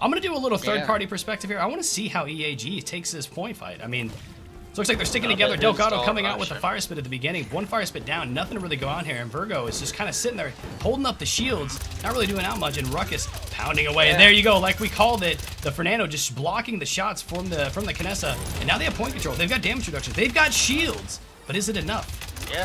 I'm going to do a little third-party perspective here. I want to see how EAG takes this point fight. I mean, it looks like they're sticking together. Delgado coming out with a fire spit at the beginning. One fire spit down, nothing to really go on here. And Virgo is just kind of sitting there holding up the shields, not really doing out much. And Ruckus pounding away. And there you go, like we called it. The Fernando just blocking the shots from the Kinessa. And now they have point control. They've got damage reduction. They've got shields. But is it enough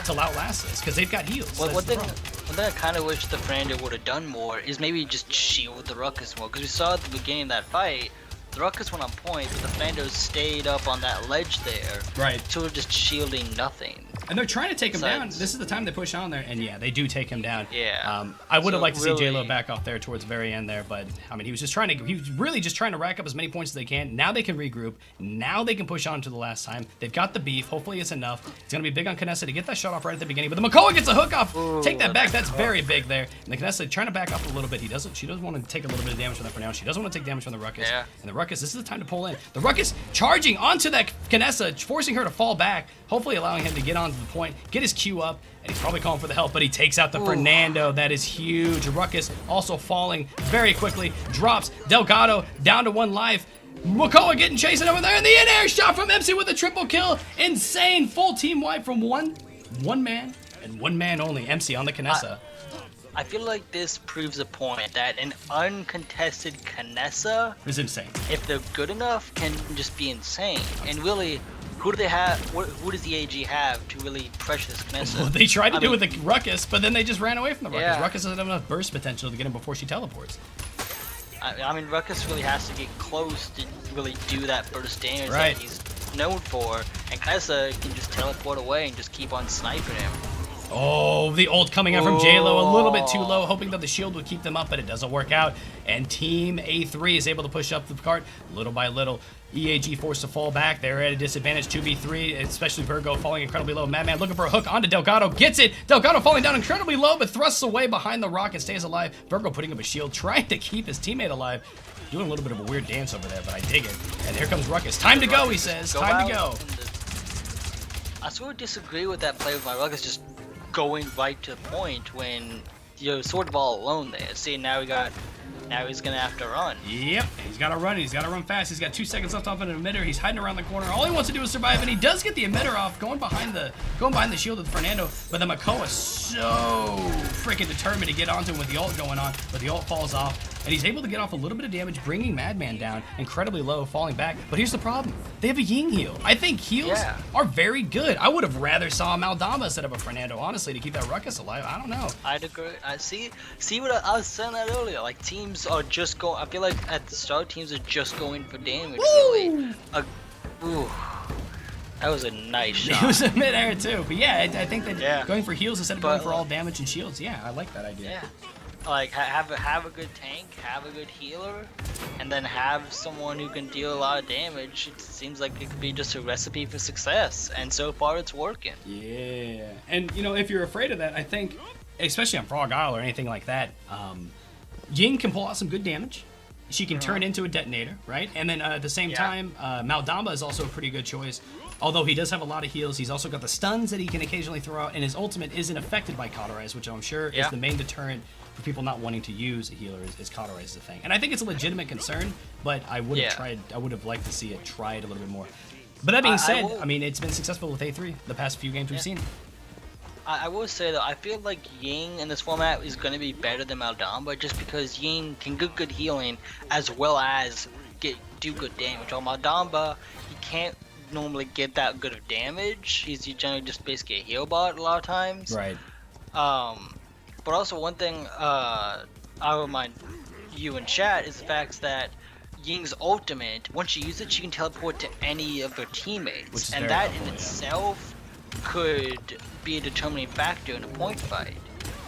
to outlast this? Because they've got heals. Well, one thing I kind of wish the Fernando would have done more is maybe just shield the Ruckus more. Because we saw at the beginning of that fight, the Ruckus went on point, but the Fernando stayed up on that ledge there. Right. So just shielding nothing. And they're trying to take him down. This is the time they push on there, and yeah, they do take him down. Yeah. I would have liked to see J-Lo back off there towards the very end there, but I mean, he was really just trying to rack up as many points as they can. Now they can regroup. Now they can push on to the last time. They've got the beef. Hopefully it's enough. It's gonna be big on Kinessa to get that shot off right at the beginning, but the Makoa gets a hook off. Ooh, take that back. That's very big there. And the Kinessa trying to back up a little bit. She doesn't want to take a little bit of damage from that for now. She doesn't want to take damage from the Ruckus. Yeah. And the Ruckus, this is the time to pull in. The Ruckus charging onto that Kinessa, forcing her to fall back, hopefully allowing him to get onto the point, get his Q up, and he's probably calling for the help, but he takes out the Fernando. That is huge. Ruckus also falling very quickly, drops Delgado down to 1 life. Makoa getting chasing over there, and the in-air shot from MC with a triple kill. Insane full team wipe from one man and 1 man only. MC on the Kinessa. I feel like this proves a point that an uncontested Kinessa is insane. If they're good enough, can just be insane. And really, who do they have? Who does the AG have to really pressure this Kinessa? Well, they tried to do it with the Ruckus, but then they just ran away from the Ruckus. Yeah. Ruckus doesn't have enough burst potential to get him before she teleports. I mean, Ruckus really has to get close to really do that burst damage that he's known for, and Kinessa can just teleport away and just keep on sniping him. Oh, the ult coming out from J-Lo, a little bit too low, hoping that the shield would keep them up, but it doesn't work out. And Team A3 is able to push up the cart little by little. EAG forced to fall back. They're at a disadvantage, 2v3, especially Virgo falling incredibly low. Madman looking for a hook onto Delgado, gets it. Delgado falling down incredibly low, but thrusts away behind the rock and stays alive. Virgo putting up a shield, trying to keep his teammate alive. Doing a little bit of a weird dance over there, but I dig it. And here comes Ruckus. Time to go, he says. Time to go. I sort of disagree with that play with my Ruckus just going right to the point when you're sort of all alone there. See, now he's gonna have to run. Yep, he's gotta run. He's gotta run fast. He's got 2 seconds left off an emitter. He's hiding around the corner. All he wants to do is survive, and he does get the emitter off, going behind the shield of Fernando. But the Makoa is so freaking determined to get onto him with the ult going on, but the ult falls off. And he's able to get off a little bit of damage, bringing Madman down incredibly low, falling back. But here's the problem. They have a Ying heal. I think heals are very good. I would have rather saw a Maldamba instead of a Fernando, honestly, to keep that Ruckus alive. I don't know. I'd agree. I see what I was saying that earlier. Like, teams are just going, I feel like at the start, teams are just going for damage, really. Ooh. That was a nice shot. It was a mid-air, too. But yeah, I think that going for heals instead of going for all damage and shields, I like that idea. Yeah. Like, have a good tank, have a good healer, and then have someone who can deal a lot of damage. It seems like it could be just a recipe for success, and so far it's working. Yeah, and you know, if you're afraid of that, I think, especially on Frog Isle or anything like that, Ying can pull out some good damage. She can turn into a detonator, right? And then at the same time, Maldamba is also a pretty good choice. Although he does have a lot of heals, he's also got the stuns that he can occasionally throw out, and his ultimate isn't affected by Cauterize, which I'm sure is the main deterrent for people not wanting to use a healer is Cauterize the thing. And I think it's a legitimate concern, but I would have liked to see it tried a little bit more. But that being said, I mean, it's been successful with A3 the past few games we've seen. I will say though, I feel like Ying in this format is going to be better than Maldamba just because Ying can get good healing as well as do good damage. On Maldamba, he can't normally get that good of damage. He's generally just basically a heal bot a lot of times. Right. But also one thing I'll remind you in chat is the fact that Ying's ultimate, once you use it, she can teleport to any of her teammates, and that in itself could be a determining factor in a point fight.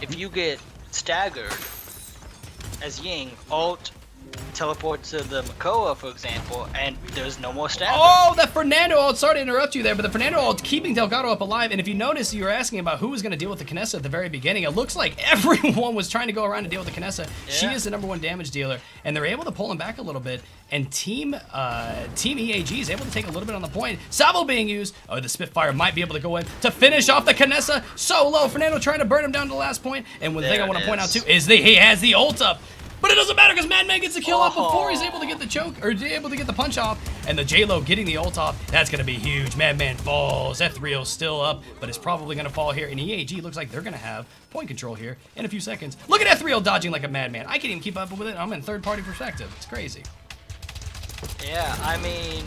If you get staggered as Ying, ult, teleport to the Makoa, for example, and there's no more stagger. Oh, that Fernando ult, sorry to interrupt you there, but the Fernando ult keeping Delgado up alive, and if you notice, you were asking about who was going to deal with the Kinessa at the very beginning. It looks like everyone was trying to go around and deal with the Kinessa. She is the #1 damage dealer, and they're able to pull him back a little bit, and Team EAG is able to take a little bit on the point. Sabo being used. Oh, the Spitfire might be able to go in to finish off the Kinessa. So low, Fernando trying to burn him down to the last point, and one thing I want to point out too is that he has the ult up. but it doesn't matter because Madman gets the kill off before he's able to get the choke, or able to get the punch off, and the J-Lo getting the ult off. That's going to be huge. Madman falls. F3O's still up, but it's probably going to fall here, and EAG looks like they're going to have point control here in a few seconds. Look at F3O dodging like a madman. I can't even keep up with it. I'm in third-party perspective. It's crazy. Yeah, I mean,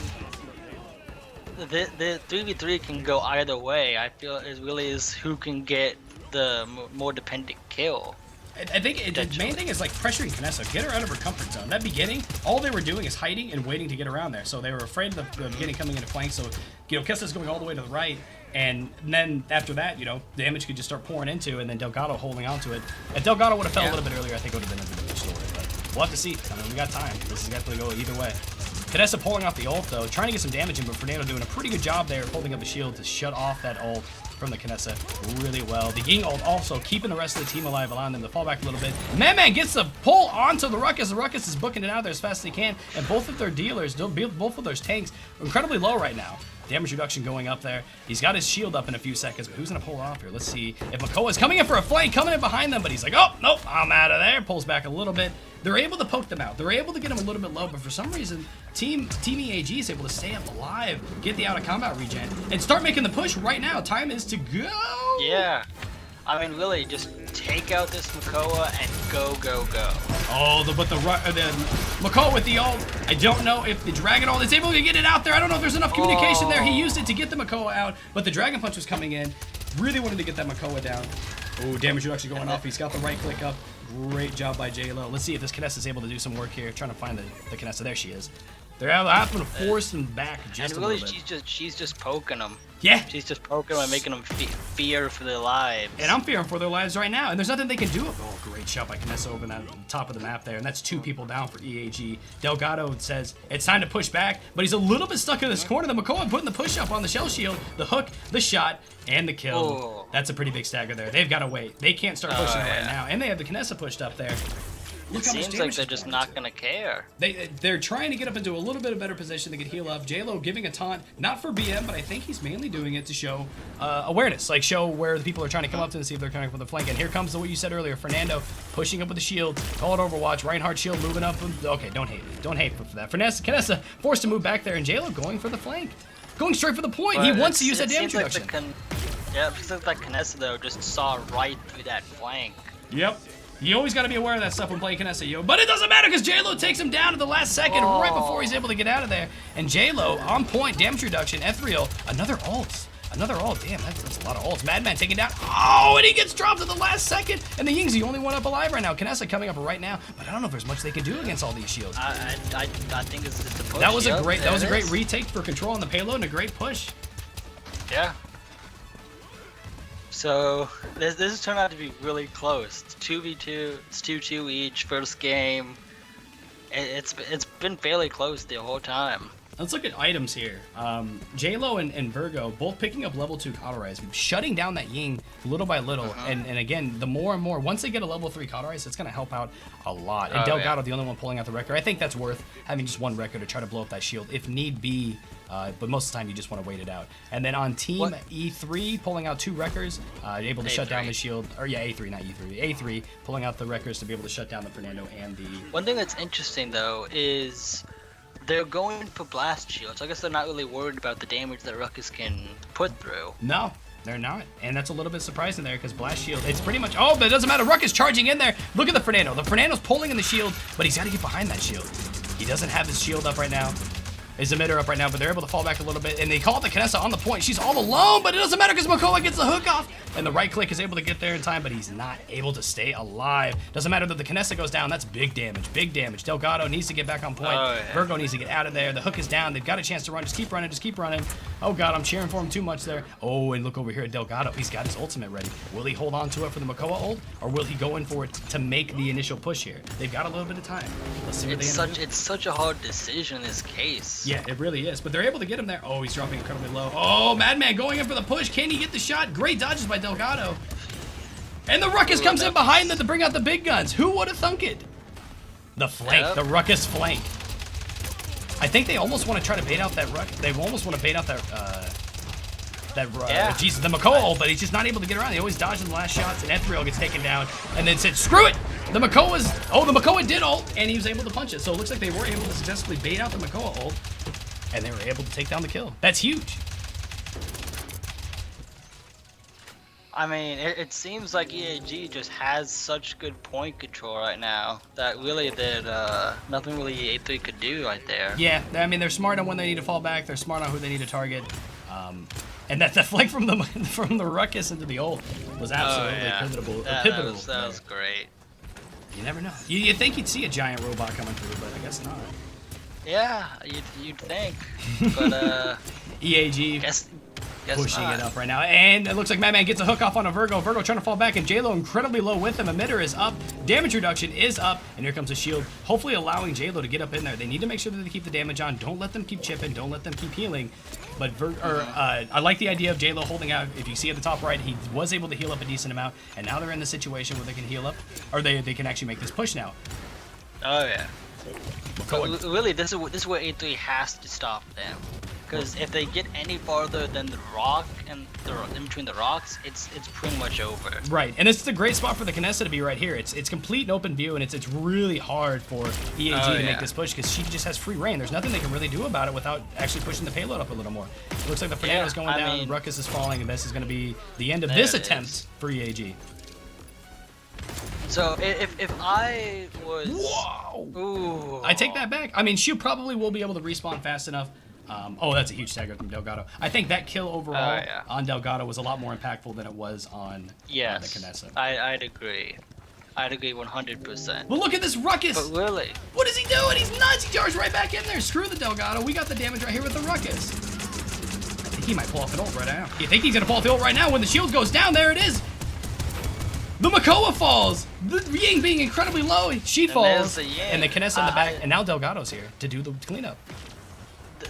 the 3v3 can go either way. I feel it really is who can get the more dependent kill. I think the main thing is like pressuring Kinessa. Get her out of her comfort zone. That beginning, all they were doing is hiding and waiting to get around there. So they were afraid of the beginning coming into flank. So, Kissa's going all the way to the right. And then after that, damage could just start pouring into, and then Delgado holding on to it. If Delgado would have fell a little bit earlier, I think it would have been a different story. But we'll have to see. I mean, we got time. This is definitely go either way. Kinessa pulling off the ult, though, trying to get some damage in, but Fernando doing a pretty good job there holding up the shield to shut off that ult from the Kinessa really well. The Ying ult also keeping the rest of the team alive, allowing them to fall back a little bit. Madman gets the pull onto the Ruckus. The Ruckus is booking it out there as fast as he can, and both of their dealers, both of those tanks, are incredibly low right now. Damage reduction going up there. He's got his shield up in a few seconds, but who's going to pull off here? Let's see if Makoa's coming in for a flank, coming in behind them, but he's like, oh, nope, I'm out of there. Pulls back a little bit. They're able to poke them out. They're able to get them a little bit low, but for some reason, Team EAG is able to stay up alive, get the out-of-combat regen, and start making the push right now. Time is to go. Yeah. I mean, really, just take out this Makoa and go, go, go. Oh, but the Makoa with the ult. I don't know if the Dragon ult is able to get it out there. I don't know if there's enough communication there. He used it to get the Makoa out, but the Dragon Punch was coming in. Really wanted to get that Makoa down. Oh, damage reduction going off. He's got the right click up. Great job by J-Lo. Let's see if this Kinessa is able to do some work here. Trying to find the Kinessa. There she is. They're having to force him back just a little bit. She's just poking them. Yeah. She's just poking them and making them fear for their lives. And I'm fearing for their lives right now. And there's nothing they can do. Oh, great shot by Kinessa over that top of the map there. And that's 2 people down for EAG. Delgado says it's time to push back, but he's a little bit stuck in this corner. The Makoa putting the push up on the shell shield, the hook, the shot, and the kill. Oh. That's a pretty big stagger there. They've got to wait. They can't start pushing right now. And they have the Kinessa pushed up there. It seems like they're just not going to care. They're trying to get up into a little bit of better position. They could heal up. J-Lo giving a taunt, not for BM, but I think he's mainly doing it to show awareness, like show where the people are trying to come up to and see if they're coming from the flank. And here comes what you said earlier, Fernando pushing up with the shield, call it Overwatch, Reinhardt shield moving up. Okay, don't hate me. Don't hate for that. Kinessa forced to move back there, and J-Lo going for the flank. Going straight for the point. But he wants to use that damage reduction. Yeah, it seems like Kinessa, though, just saw right through that flank. Yep. You always got to be aware of that stuff when playing Kinessa, yo. But it doesn't matter because J-Lo takes him down at the last second right before he's able to get out of there. And J-Lo on point, damage reduction, F3O, another ult. Another ult. Damn, that's a lot of ults. Madman taken down. Oh, and he gets dropped at the last second. And the Ying's the only one up alive right now. Kinessa coming up right now. But I don't know if there's much they can do against all these shields. I think it's just a push. That was a great retake for control on the payload and a great push. Yeah. So this has turned out to be really close. It's 2v2. It's 2-2 each. First game. It's been fairly close the whole time. Let's look at items here. J-Lo and Virgo both picking up level 2 cauterize, shutting down that Ying little by little. And again, the more and more, once they get a level 3 cauterize, it's going to help out a lot. And Delgado, the only one pulling out the record. I think that's worth having just one record to try to blow up that shield if need be. But most of the time, you just want to wait it out. And then on Team E3, pulling out 2 wreckers, able to shut down the shield. Or yeah, A3, not E3. A3, pulling out the wreckers to be able to shut down the Fernando and the... One thing that's interesting, though, is they're going for blast shields. I guess they're not really worried about the damage that Ruckus can put through. No, they're not. And that's a little bit surprising there because blast shield, it's pretty much... Oh, but it doesn't matter. Ruckus charging in there. Look at the Fernando. The Fernando's pulling in the shield, but he's got to get behind that shield. He doesn't have his shield up right now. His emitter up right now, but they're able to fall back a little bit, and they call the Kinessa on the point. She's all alone, but it doesn't matter because Makoa gets the hook off, and the right click is able to get there in time, but he's not able to stay alive. Doesn't matter that the Kinessa goes down. That's big damage, big damage. Delgado needs to get back on point. Virgo needs to get out of there. The hook is down. They've got a chance to run. Just keep running, just keep running. Oh, God, I'm cheering for him too much there. Oh, and look over here at Delgado. He's got his ultimate ready. Will he hold on to it for the Makoa ult, or will he go in for it to make the initial push here? They've got a little bit of time. Let's see what they end up doing. It's such a hard decision in this case. Yeah, it really is. But they're able to get him there. Oh, he's dropping incredibly low. Oh, Madman going in for the push. Can he get the shot? Great dodges by Delgado. And the Ruckus comes in behind them to bring out the big guns. Who would have thunk it? The flank, the Ruckus flank. I think they almost want to try to bait out that Ruckus. They almost want to bait out that Jesus, the Makoa ult, but he's just not able to get around. He always dodges the last shots, and Ethereal gets taken down, and then said, screw it! The Makoa did ult, and he was able to punch it. So it looks like they were able to successfully bait out the Makoa ult, and they were able to take down the kill. That's huge. I mean, it seems like EAG just has such good point control right now that really nothing really A3 could do right there. Yeah, I mean, they're smart on when they need to fall back. They're smart on who they need to target. And that flank from the ruckus into the ult was absolutely pivotal. That was great. You never know. You think you'd see a giant robot coming through, but I guess not. Yeah, you'd think, but EAG. Guess pushing not. it up right now, and it looks like Madman gets a hook off on a Virgo. Virgo trying to fall back, and JLo incredibly low with him. Emitter is up, damage reduction is up, and here comes a shield, hopefully allowing JLo to get up in there. They need to make sure that they keep the damage on. Don't let them keep chipping. Don't let them keep healing. But I like the idea of JLo holding out. If you see at the top right, he was able to heal up a decent amount, and now they're in the situation where they can heal up, or they can actually make this push now. Oh yeah. But really, this is where A3 has to stop them. Because if they get any farther than the rock and in between the rocks, it's pretty much over. Right, and this is a great spot for the Kinessa to be right here. It's complete and open view, and it's really hard for EAG to make this push because she just has free reign. There's nothing they can really do about it without actually pushing the payload up a little more. It looks like the Fernando's going down, Ruckus is falling, and this is going to be the end of this attempt for EAG. So if I was... Whoa! Ooh. I take that back. I mean, she probably will be able to respawn fast enough. Oh, that's a huge stagger from Delgado. I think that kill overall on Delgado was a lot more impactful than it was on the Kinessa. I'd agree. I'd agree 100%. Well, look at this Ruckus! But really? What is he doing? He's nuts! He charged right back in there. Screw the Delgado. We got the damage right here with the Ruckus. I think he might pull off an ult right now. You think he's going to pull off the ult right now when the shield goes down? There it is! The Makoa falls! The Ying being incredibly low, she falls. And the Kinessa in the back, and now Delgado's here to do the cleanup.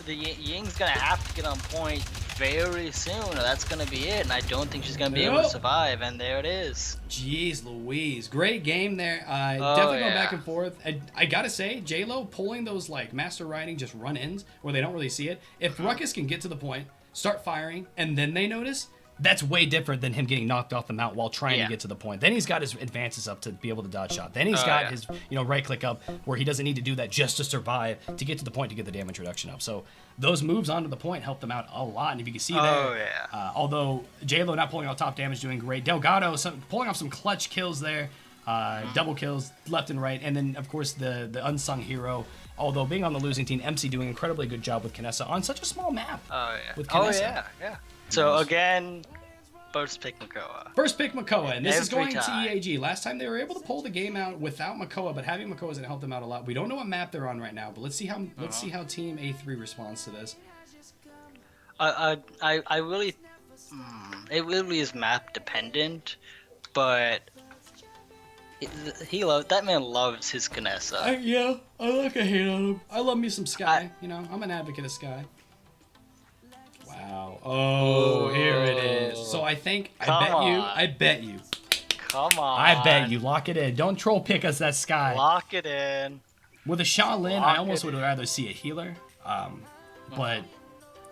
The Ying's gonna have to get on point very soon, or that's gonna be it, and I don't think she's gonna be able to survive, and there it is. Jeez Louise, great game there. Definitely going back and forth. I gotta say, JLo pulling those like master riding just run-ins where they don't really see it. If Ruckus can get to the point, start firing, and then they notice, that's way different than him getting knocked off the mount while trying to get to the point. Then he's got his advances up to be able to dodge shot. Then he's got his right click up where he doesn't need to do that just to survive to get to the point to get the damage reduction up. So those moves onto the point helped them out a lot. And if you can see there, although JLo not pulling out top damage, doing great. Delgado pulling off some clutch kills there, double kills left and right. And then, of course, the unsung hero, although being on the losing team, MC doing an incredibly good job with Kinessa on such a small map. With Kinessa. So again, first pick Makoa. First pick Makoa, and this is going to EAG. Last time they were able to pull the game out without Makoa, but having Makoa is going to help them out a lot. We don't know what map they're on right now, but let's see how Team A3 responds to this. I really, it really is map dependent, but that man loves his Kinessa. I like a hate on him. I love me some Sky. I'm an advocate of Sky. Wow. Oh, here it is. So I think, I bet you. Come on. I bet you. Lock it in. Don't troll pick us that Sky. Lock it in. With a Shaolin, I almost would rather see a healer. But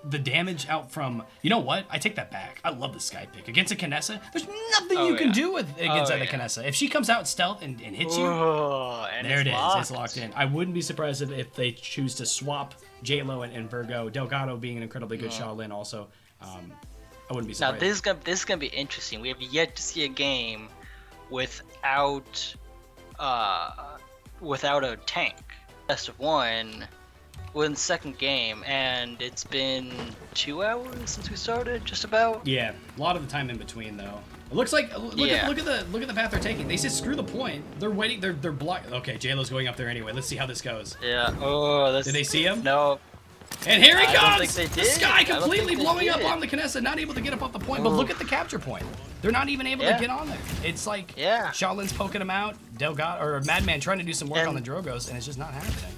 the damage out from, you know what? I take that back. I love the Sky pick. Against a Kinessa, there's nothing you can do against the Kinessa. If she comes out stealth and hits you, there it is. It's locked in. I wouldn't be surprised if they choose to swap JLo and Virgo. Delgado being an incredibly good Shaolin also. I wouldn't be surprised. Now this is gonna be interesting. We have yet to see a game without a tank. Best of one. We're in the second game, and it's been 2 hours since we started, just about. Yeah, a lot of the time in between though. It looks like look at the path they're taking. They said screw the point. They're waiting. They're blocked. Okay, JLo's going up there anyway. Let's see how this goes. Yeah. Oh, did they see him? No. And here he comes! Don't think they did. The Sky completely blowing up on the Kinessa, not able to get up off the point. But look at the capture point. They're not even able to get on there. It's like Shaolin's poking him out. Delgado or Madman trying to do some work on the Drogos, and it's just not happening.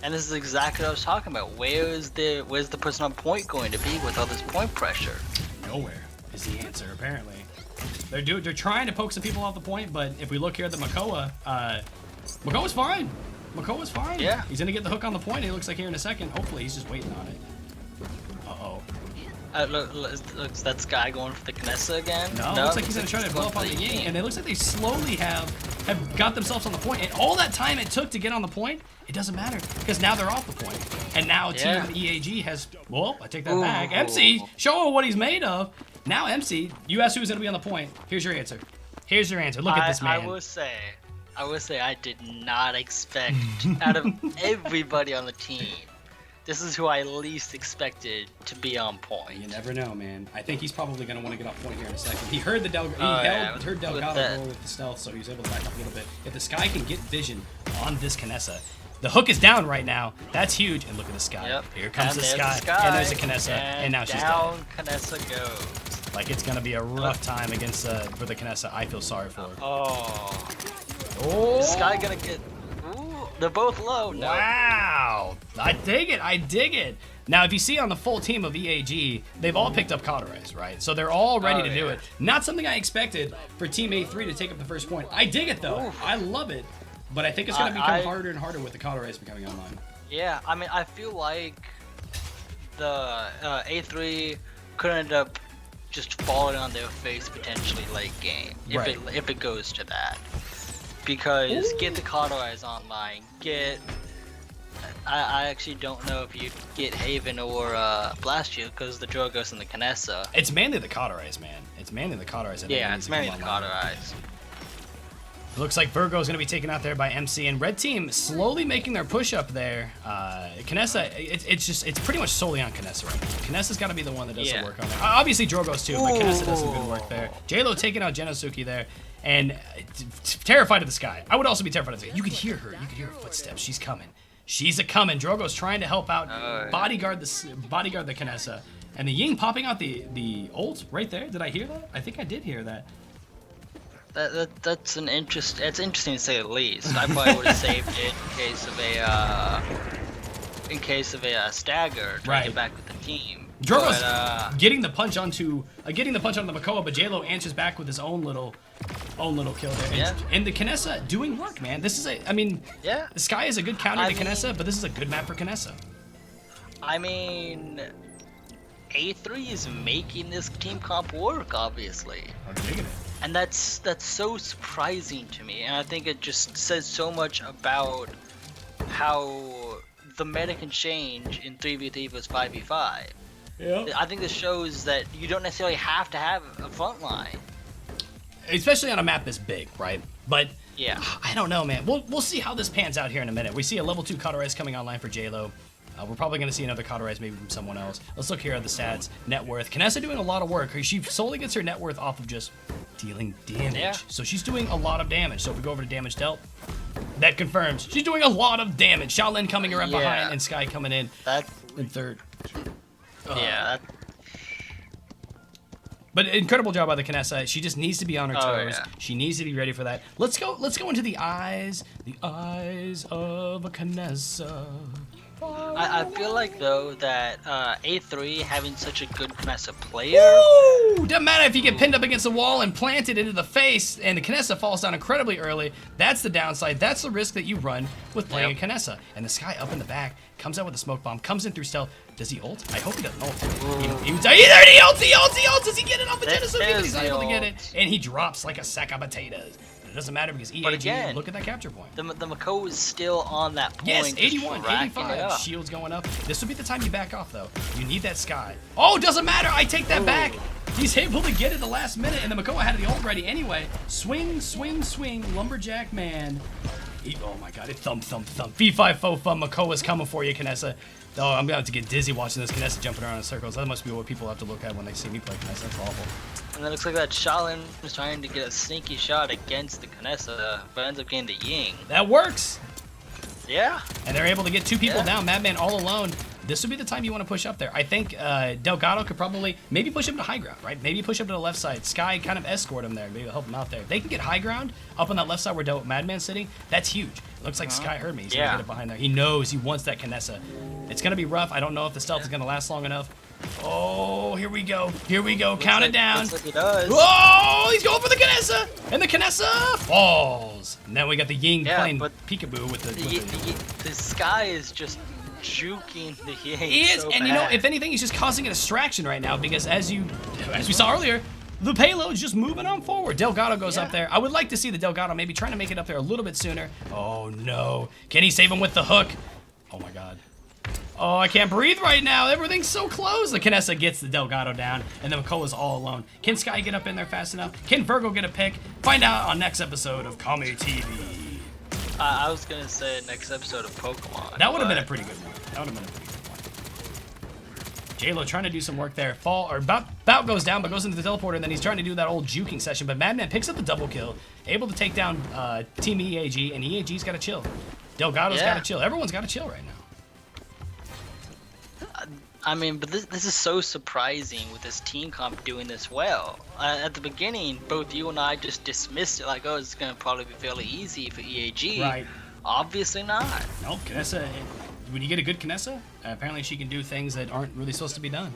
And this is exactly what I was talking about. Where's the person on point going to be with all this point pressure? Nowhere is the answer, apparently. They're trying to poke some people off the point, but if we look here at the Makoa, Makoa's fine. Makoa's fine. Yeah. He's gonna get the hook on the point. It looks like here in a second. Hopefully, he's just waiting on it. Uh-oh. Looks that Sky going for the Knessa again? No, looks like he's gonna try to blow up on the Ying, and it looks like they slowly have got themselves on the point. And all that time it took to get on the point, it doesn't matter because now they're off the point. And now Team EAG has. Well, I take that back. MC, show him what he's made of. Now MC, you asked who's gonna be on the point. Here's your answer. Here's your answer. Look at this man. I will say I did not expect out of everybody on the team. This is who I least expected to be on point. You never know, man. I think he's probably going to want to get off point here in a second. He heard the heard Delgado roll with the stealth, so he was able to back up a little bit. If the Sky can get vision on this Knessa, the hook is down right now. That's huge. And look at the Sky. Yep. Here comes the Sky. And there's a Knessa. And now she's down dead. Knessa goes. Like, it's going to be a rough time against for the Knessa. I feel sorry for her. Oh. Is Sky going to get... They're both low. No. Wow. I dig it. I dig it. Now, if you see on the full team of EAG, they've all picked up Cauterize, right? So they're all ready to do it. Not something I expected for Team A3 to take up the first point. I dig it, though. I love it. But I think it's going to become harder and harder with the Cauterize becoming online. Yeah, I mean, I feel like the A3 could end up just falling on their face potentially late game if it goes to that. Because get the Cauterize online, I actually don't know if you get Haven or Blast Shield because the Drogo's and the Knessa. It's mainly the Cauterize, man. It's mainly the Cauterize. Yeah, it's mainly the Cauterize. Looks like Virgo's going to be taken out there by MC, and Red Team slowly making their push up there. Knessa, it's pretty much solely on Knessa right now. Knessa's got to be the one that does the work on there. Obviously Drogo's too, but Knessa does some good work there. J-Lo taking out Genosuke there, and terrified of the Sky. I would also be terrified of the Sky. You could hear her. You could hear her footsteps. She's coming. She's a-coming. Drogo's trying to help out, bodyguard the Knessa. And the Ying popping out the ult right there. Did I hear that? I think I did hear that. That's it's interesting to say the least. I probably would have saved it in case of a stagger to get back with the team. Drogo's getting the punch onto the Makoa, but J-Lo answers back with his own little kill there. And the Knessa doing work, man. This is the Sky is a good counter to Knessa, but this is a good map for Knessa. I mean, A3 is making this team comp work, obviously. I'm digging it. And that's so surprising to me, and I think it just says so much about how the meta can change in 3v3 versus 5v5. Yeah. I think this shows that you don't necessarily have to have a front line. Especially on a map this big, right? But yeah, I don't know, man. We'll see how this pans out here in a minute. We see a level 2 Cauterize coming online for J-Lo. We're probably going to see another Cauterize maybe from someone else. Let's look here at the stats. Net worth. Knessa doing a lot of work. She solely gets her net worth off of just dealing damage. Yeah. So she's doing a lot of damage. So if we go over to damage dealt, that confirms she's doing a lot of damage. Shaolin coming right behind and Sky coming in third. But incredible job by the Knessa. She just needs to be on her toes. She needs to be ready for that. Let's go into the eyes of a Knessa. I feel like though that A3 having such a good Knessa player. Woo! Doesn't matter if you get pinned up against the wall and planted into the face, and the Knessa falls down incredibly early. That's the downside. That's the risk that you run with playing a Knessa. And the Sky up in the back comes out with a smoke bomb, comes in through stealth. Does he ult? I hope he doesn't ult. He ults. Does he get it off of Genosuke? He's not able to get it, and he drops like a sack of potatoes. It doesn't matter because EAG, again, look at that capture point. The Makoa is still on that point. Yes, 81, 85. Shields going up. This would be the time you back off, though. You need that Sky. Oh, doesn't matter. I take that back. He's able to get it the last minute, and the Makoa had the ult ready anyway. Swing. Lumberjack man. Oh, my God. It thump. V5 faux fun. Makoa's coming for you, Knessa. Oh, I'm going to get dizzy watching this Knessa jumping around in circles. That must be what people have to look at when they see me play Knessa. That's awful. And it looks like that Shaolin was trying to get a sneaky shot against the Knessa, but ends up getting the Ying. That works. Yeah. And they're able to get 2 people down. Madman all alone. This would be the time you want to push up there. I think Delgado could probably maybe push him to high ground, right? Maybe push him to the left side. Sky kind of escort him there. Maybe help him out there. They can get high ground up on that left side where Madman's sitting. That's huge. It looks like Sky heard me. He's going to get it behind there. He knows he wants that Knessa. It's going to be rough. I don't know if the stealth is going to last long enough. Oh, here we go. Count it down. Looks like he does. Oh, he's going for the Knessa. And the Knessa falls. And then we got the Ying playing peekaboo with the Sky is just juking the Ying. He is, so and you know, if anything, he's just causing a distraction right now because as we saw earlier, the payload's just moving on forward. Delgado goes up there. I would like to see the Delgado maybe trying to make it up there a little bit sooner. Oh no. Can he save him with the hook? Oh my god. Oh, I can't breathe right now. Everything's so close. The Kinessa gets the Delgado down, and then Makoa's all alone. Can Sky get up in there fast enough? Can Virgo get a pick? Find out on next episode of Kami TV. I was gonna say next episode of Pokemon. That would have been a pretty good one. That would have been a pretty good one. J-Lo trying to do some work there. Bout goes down, but goes into the teleporter, and then he's trying to do that old juking session. But Madman picks up the double kill, able to take down Team EAG, and EAG's got to chill. Delgado's got to chill. Everyone's got to chill right now. I mean, but this is so surprising with this team comp doing this well. At the beginning, both you and I just dismissed it like, oh, it's going to probably be fairly easy for EAG. Right. Obviously not. Nope, Kinessa, when you get a good Kinessa, apparently she can do things that aren't really supposed to be done.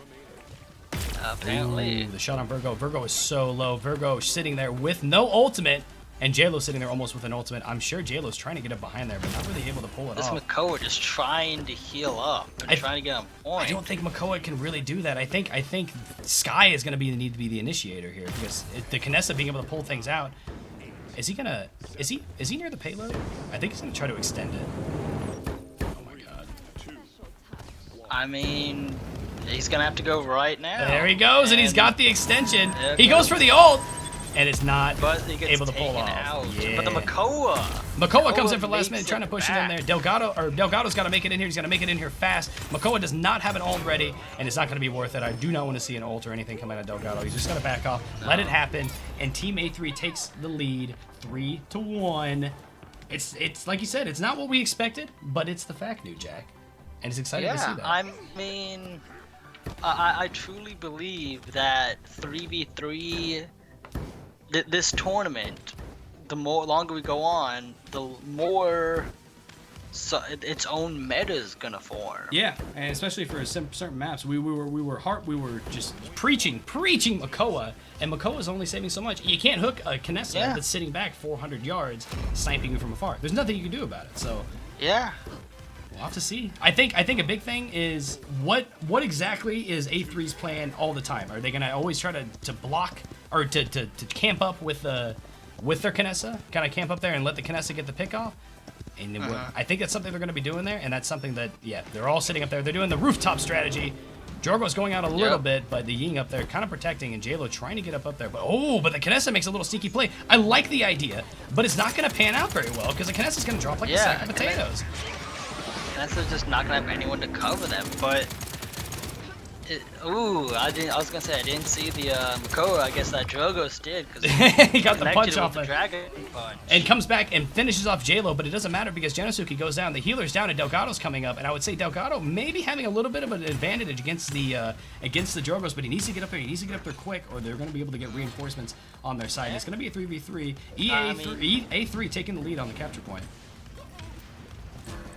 Apparently. Ooh, the shot on Virgo. Virgo is so low. Virgo sitting there with no ultimate, and JLo's sitting there almost with an ultimate. I'm sure JLo's trying to get up behind there, but not really able to pull it off. This Makoa just trying to heal up and trying to get on point. I don't think Makoa can really do that. I think Sky is going to need to be the initiator here because the Kinessa being able to pull things out. Is he near the payload? I think he's going to try to extend it. Oh my god. I mean, he's going to have to go right now. There he goes, and he's got the extension. He goes for the ult. And it's not able to pull off. Yeah. But the Makoa comes in for last minute, trying to push it in there. Delgado's got to make it in here. He's got to make it in here fast. Makoa does not have an ult ready, and it's not going to be worth it. I do not want to see an ult or anything come out of Delgado. He's just going to back off, let it happen, and Team A3 takes the lead, 3-1. It's like you said, it's not what we expected, but it's the fact, New Jack, and it's exciting to see that. I mean, I truly believe that 3v3. This tournament, the longer we go on, the more its own meta is gonna form. Yeah, and especially for certain maps, we were just preaching Makoa, and Makoa's only saving so much. You can't hook a Kinessa that's sitting back 400 yards, sniping you from afar. There's nothing you can do about it. So yeah. We'll have to see. I think a big thing is what exactly is A3's plan all the time? Are they gonna always try to block or to camp up with their Kinessa? Kind of camp up there and let the Kinessa get the pick off? And I think that's something they're gonna be doing there, and that's something that they're all sitting up there. They're doing the rooftop strategy. Drogo's going out a little bit, but the Ying up there kind of protecting, and JLo trying to get up there. But the Kinessa makes a little sneaky play. I like the idea, but it's not gonna pan out very well because the Kinessa's gonna drop like a sack of potatoes. That's just not gonna have anyone to cover them. But I was gonna say I didn't see the Makoa. I guess that Drogos did because he got the punch off the dragon punch. And comes back and finishes off JLo, but it doesn't matter because Genosuke goes down. The healer's down and Delgado's coming up, and I would say Delgado maybe having a little bit of an advantage against the Drogos, but he needs to get up there. He needs to get up there quick, or they're gonna be able to get reinforcements on their side. It's gonna be a 3v3. A3 taking the lead on the capture point.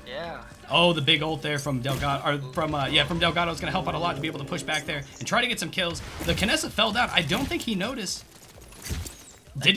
Yeah. Oh, the big ult there from Delgado, or from Delgado is going to help out a lot to be able to push back there and try to get some kills. The Kinessa fell down. I don't think he noticed. And the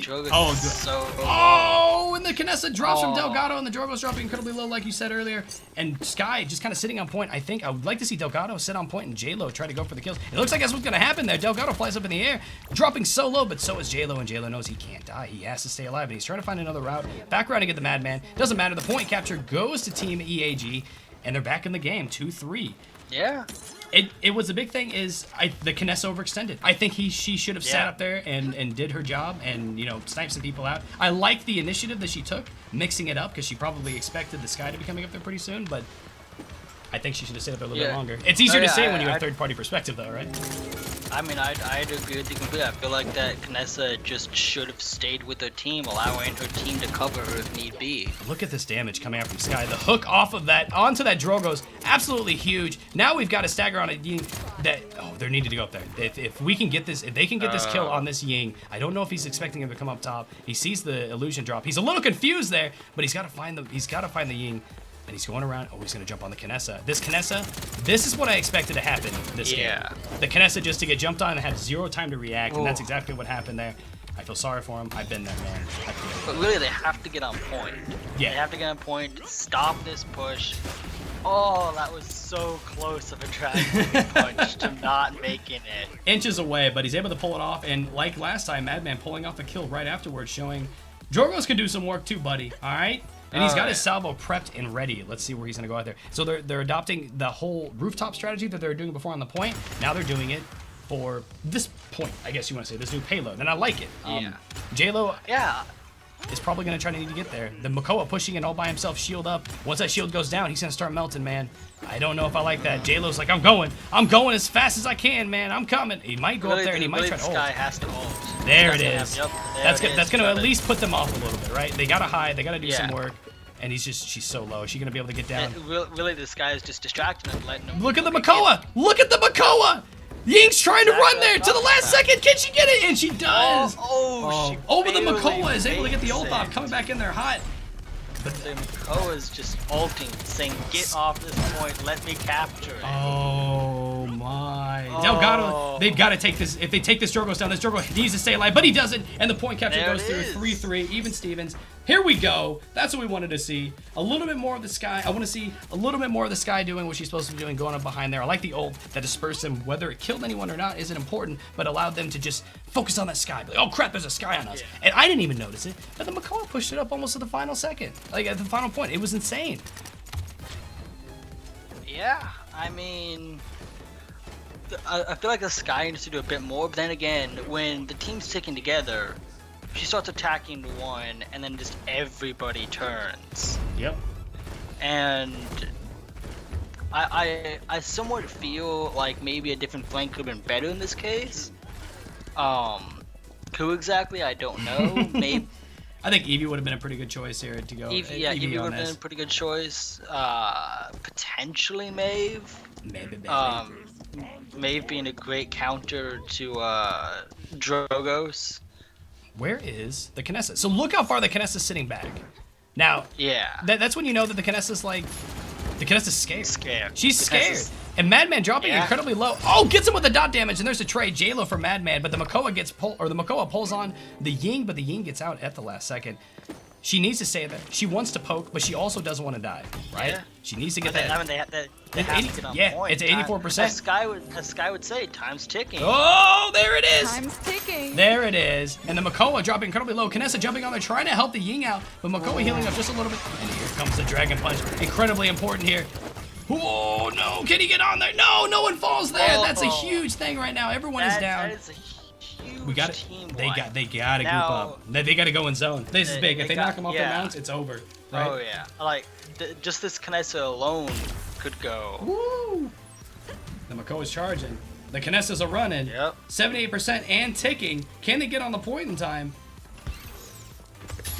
Kinessa drops from Delgado, and the Drogo's dropping incredibly low, like you said earlier. And Sky just kind of sitting on point. I would like to see Delgado sit on point and JLo try to go for the kills. It looks like that's what's going to happen there. Delgado flies up in the air, dropping so low, but so is JLo, and JLo knows he can't die. He has to stay alive, and he's trying to find another route. Back around to get the Madman. Doesn't matter. The point capture goes to Team EAG, and they're back in the game, 2-3. Yeah. It was a big thing is the Kinessa overextended. I think she should have sat up there and did her job and sniped some people out. I like the initiative that she took, mixing it up because she probably expected the Sky to be coming up there pretty soon, but I think she should have stayed up there a little bit longer. It's easier to say when you have third-party perspective, though, right? I mean, I'd agree with you completely. I feel like that Kinessa just should have stayed with her team, allowing her team to cover her if need be. Look at this damage coming out from Sky. The hook off of that onto that Drogo's absolutely huge. Now we've got a stagger on a Ying that they needed to go up there. If we can get this, if they can get this kill on this Ying, I don't know if he's expecting him to come up top. He sees the illusion drop. He's a little confused there, but he's got to find the Ying. And he's going around. Oh, he's going to jump on the Kinessa. This Kinessa, this is what I expected to happen this game. The Kinessa just to get jumped on and had zero time to react, and that's exactly what happened there. I feel sorry for him. I've been there, man. But really, they have to get on point. Yeah. They have to get on point, stop this push, Oh, that was so close of a dragon punch to not making it. Inches away, but he's able to pull it off. And like last time, Madman pulling off a kill right afterwards, showing Drogoz can do some work too, buddy. All right? And he's got his salvo prepped and ready. Let's see where he's going to go out there. So they're adopting the whole rooftop strategy that they were doing before on the point. Now they're doing it for this point, I guess you want to say, this new payload. And I like it. Yeah. J-Lo Yeah. is probably going to try to need to get there. The Makoa pushing it all by himself, shield up. Once that shield goes down, he's going to start melting, man. I don't know if I like that. J-Lo's like, I'm going as fast as I can, man. I'm coming. He might go up there and he might try to ult. Sky has to ult. There it is. Yep, That's going to at least put them off a little bit, right? They got to hide. They got to do some work. And she's so low. Is she going to be able to get down? Really, this guy is just distracting him, letting him. Look at the Makoa. Look at the Makoa. Ying's trying to run there to the last second. Can she get it? And she does. But the Makoa is able to get the ult off, coming back in there hot. But the Makoa is just ulting, saying, "Get off this point. Let me capture it." Oh my! Delgado, they've got to take this. If they take this Drogoz down, this Drogo needs to stay alive, but he doesn't. And the point capture goes through 3-3, even Stevens. Here we go. That's what we wanted to see. A little bit more of the Sky. I want to see a little bit more of the Sky doing what she's supposed to be doing, going up behind there. I like the ult that dispersed them. Whether it killed anyone or not isn't important, but allowed them to just focus on that Sky. Like, oh crap, there's a Sky on us. And I didn't even notice it, but the Makoa pushed it up almost to the final second. Like at the final point. It was insane. Yeah, I mean, I feel like the Sky needs to do a bit more, but then again, when the team's sticking together, she starts attacking one, and then just everybody turns. Yep. And I somewhat feel like maybe a different flank could have been better in this case. Who exactly, I don't know. Maybe. I think Eevee would have been a pretty good choice here to go. Eevee would have been a pretty good choice. Potentially Maeve. Maybe. Maeve being a great counter to Drogoz. Where is the Kinessa? So look how far the Kinessa's sitting back. Now, that's when you know that the Kinessa's like, the Kinessa's scared. She's scared. And Madman dropping incredibly low. Oh, gets him with the dot damage, and there's a trade. J-Lo for Madman, but the Makoa pulls on the Ying, but the Ying gets out at the last second. She needs to stay there. She wants to poke, but she also doesn't want to die, right? Yeah. She needs to get that. I mean, they have to get on point. It's 84%. As Sky would say, time's ticking. Oh, there it is. Time's ticking. There it is. And the Makoa dropping incredibly low. Kinessa jumping on there, trying to help the Ying out, but Makoa healing up just a little bit. And here comes the Dragon Punch. Incredibly important here. Oh, no. Can he get on there? No, no one falls there. That's a huge thing right now. Everyone is down. That is a huge we got it. They got to group up. They got to go in zone. This is big. If they knock them off their mounts, it's over. Right? Oh, yeah. Like, just this Kinessa alone could go. Woo! The Makoa's charging. The Kinessas are running. Yep. 78% and ticking. Can they get on the point in time?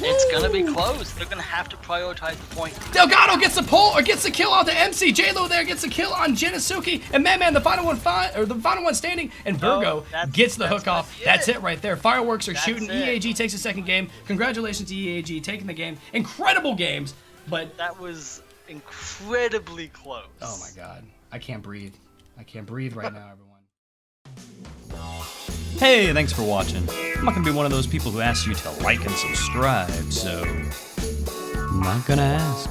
It's gonna be close. They're gonna have to prioritize the point. Delgado gets the pull or gets the kill on the MC. J-Lo there gets the kill on Genosuke, and Madman the final one standing, and Virgo gets the hook off. That's it right there. Fireworks are shooting. EAG takes the second game. Congratulations to EAG taking the game. Incredible games, but that was incredibly close. Oh my God, I can't breathe. I can't breathe right now, everyone. Hey, thanks for watching. I'm not gonna be one of those people who asks you to like and subscribe, so I'm not gonna ask.